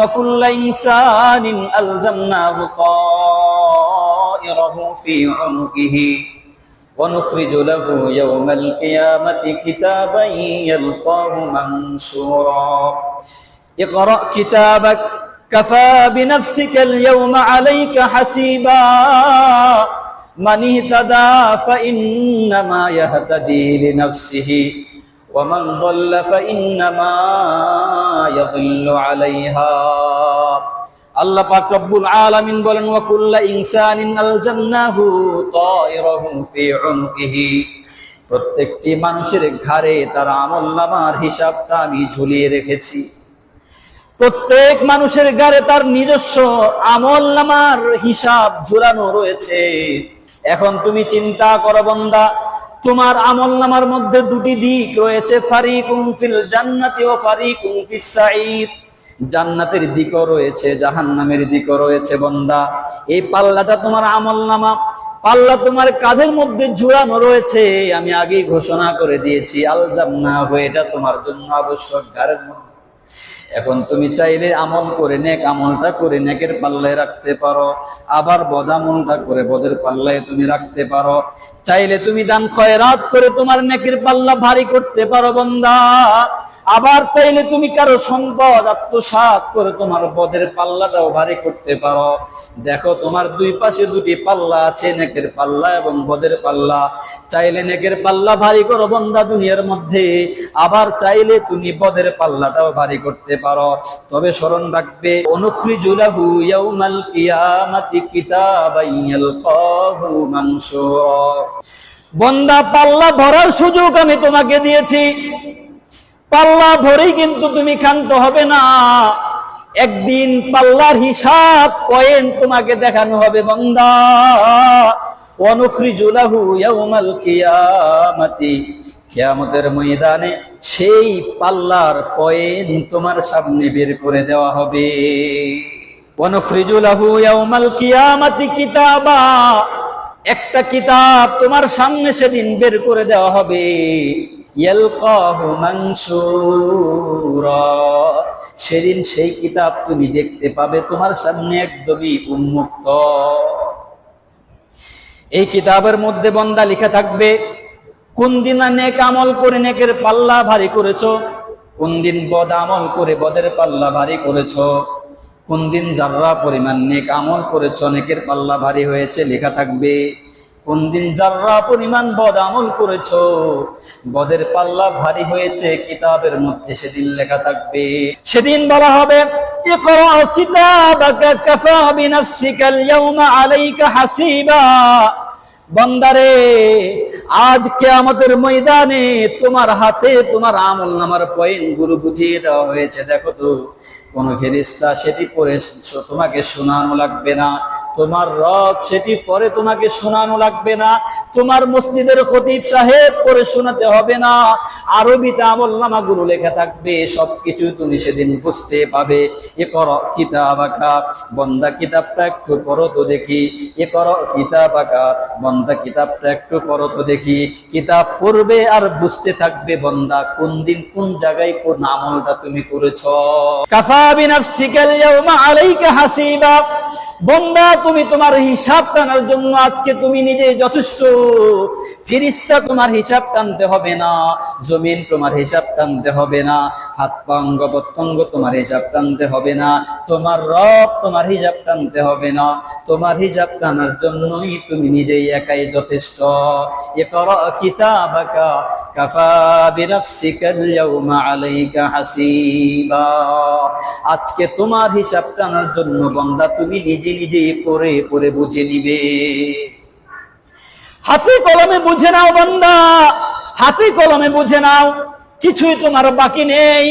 وكل إنسان ألزمناه طائره في عنقه ونخرج له يوم القيامة كتابا يلقاه منشورا اقرأ كتابك كفى بنفسك اليوم عليك حسيبا من اهتدى فإنما يهتدي لنفسه ومن ضل فإنما يضل عليها আল্লাহ পাক রব্বুল আলামিন বলেন ওয়া কুল্লু ইনসানিন আলজামনাহু তায়রাহু ফি উনকিহি প্রত্যেকটি মানুষের ঘাড়ে তার আমলনামার হিসাবটা আমি ঝুলিয়ে রেখেছি। প্রত্যেক মানুষের ঘাড়ে তার নিজস্ব আমলনামার হিসাব ঝুলানো রয়েছে। এখন তুমি চিন্তা করো বান্দা, তোমার আমলনামার মধ্যে দুটি দিক রয়েছে, ফারিকুন ফিল জান্নাতি ওয়া ফারিকুন ফিস সাঈদ। জান্নাতের দিকও রয়েছে, জাহান্নামের দিকও রয়েছে। বান্দা, এই পাল্লাটা তোমার আমলনামা, পাল্লা তোমার কাঁধের মধ্যে ঝুলানো রয়েছে। আমি আগেই ঘোষণা করে দিয়েছি আলজামনাহু, এটা তোমার জন্য আবশ্যক ঘাড়ের মধ্যে। এখন তুমি চাইলে আমল করে নেক আমলটা করে নেকের পাল্লায় রাখতে পারো, আবার বদ আমলটা করে বদের পাল্লায় তুমি রাখতে পারো। চাইলে তুমি দান খয়রাত করে তোমার নেকের পাল্লা ভারী করতে পারো বান্দা, আবার চাইলে তুমি কারো সম্পদ আত্মসাৎ করে তোমার বদের পাল্লাটাও ভারী করতে পারো। দেখো, তোমার দুই পাশে দুটি পাল্লা আছে, নেকের পাল্লা এবং বদের পাল্লা। চাইলে নেকের পাল্লা ভারী করো বান্দা দুনিয়ার মধ্যে, আবার চাইলে তুমি বদের পাল্লাটাও ভারী করতে পারো। তবে স্মরণ রাখবে, অনুখরিজু লাহু ইয়াউমাল কিয়ামাতি কিতাবান ইয়ালকাহু মানশুরা। বান্দা, পাল্লা ভরার সুযোগ আমি তোমাকে দিয়েছি, পাল্লা ভরেই কিন্তু তুমি ক্ষান্ত হবে না। একদিন পাল্লার হিসাব পয়েন্ট তোমাকে দেখানো হবে বান্দা। ওয়ানুখরিজু লাহু ইয়াউমাল কিয়ামাতি, কিয়ামতের ময়দানে সেই পাল্লার পয়েন্ট তোমার সামনে বের করে দেওয়া হবে। ওয়ানুখরিজু লাহু ইয়াউমাল কিয়ামাতি কিতাবা, একটা কিতাব তোমার সামনে সেদিন বের করে দেওয়া হবে। ইয়ালকাহু মানশুরা, সেদিন সেই কিতাব তুমি দেখতে পাবে তোমার সামনে একদমই উন্মুক্ত। এই কিতাবের মধ্যে বান্দা লেখা থাকবে কোন দিন নেক আমল করে নেকের পাল্লা ভারী করেছো, কোন দিন বদ আমল করে বদের পাল্লা ভারী করেছো, কোন দিন যাররা পরিমাণ নেক আমল করেছো নেকের পাল্লা ভারী হয়েছে লেখা থাকবে, কোন দিন যাররা পরিমাণ বদ আমল করেছো বদের পাল্লা ভারী হয়েছে কিতাবের মধ্যে সেদিন লেখা থাকবে। সেদিন বলা হবে ইকরা কিতাবাকা কাফা বিনাফসিকাল ইয়াউমা আলাইকা হাসিবা। বান্দারে, আজ কিয়ামতের ময়দানে তোমার হাতে তোমার আমলনামার পয়েন্ট গুলো বুঝিয়ে দেওয়া হয়েছে। দেখো তো, কোন ফেরেশতা সেটি পড়ে তোমাকে শোনানো লাগবে না, তোমার রব সেটি পরে তোমাকে শোনানো লাগবে না, তোমার মসজিদের খতিব সাহেব পড়ে শোনাতে হবে না। আরবিতে আমলনামা গুলো লেখা থাকবে, সবকিছু তুমি সেদিন বুঝতে পাবে। ইকরা কিতাবাকা, বান্দা কিতাবটা একটু পড়ো তো দেখি। ইকরা কিতাবাকা, বান্দা কিতাবটা একটু পড়ো তো দেখি। কিতাব পড়বে আর বুঝতে থাকবে বান্দা কোন দিন কোন জায়গায় কোন আমলটা তুমি করেছো। কাফা বিনাফসিকাল ইয়াউমা আলাইকা হাসিবা। বান্দা, তুমি তোমার হিসাব টানার জন্য আজকে তুমি নিজে যথেষ্ট। ফেরেশতা তোমার হিসাব টানতে হবে না, জমিন তোমার হিসাব টানতে হবে না, হাত পা অঙ্গ প্রত্যঙ্গ তোমার হিসাব টানতে হবে না, তোমার রব তোমার হিসাব টানতে হবে না। তোমার হিসাব টানার জন্যই তুমি নিজেই একাই যথেষ্ট। ইকরা কিতাবাকা কাফা বিনাফসিকাল ইয়াউমা আলাইকা হাসিবা। আজকে তোমার হিসাব টানার জন্য বান্দা তুমি নিজে নিজে পড়ে পড়ে বুঝে নিবে। হাতে কলমে বুঝে নাও বান্দা, হাতে কলমে বুঝে নাও, কিছুই তোমার বাকি নেই।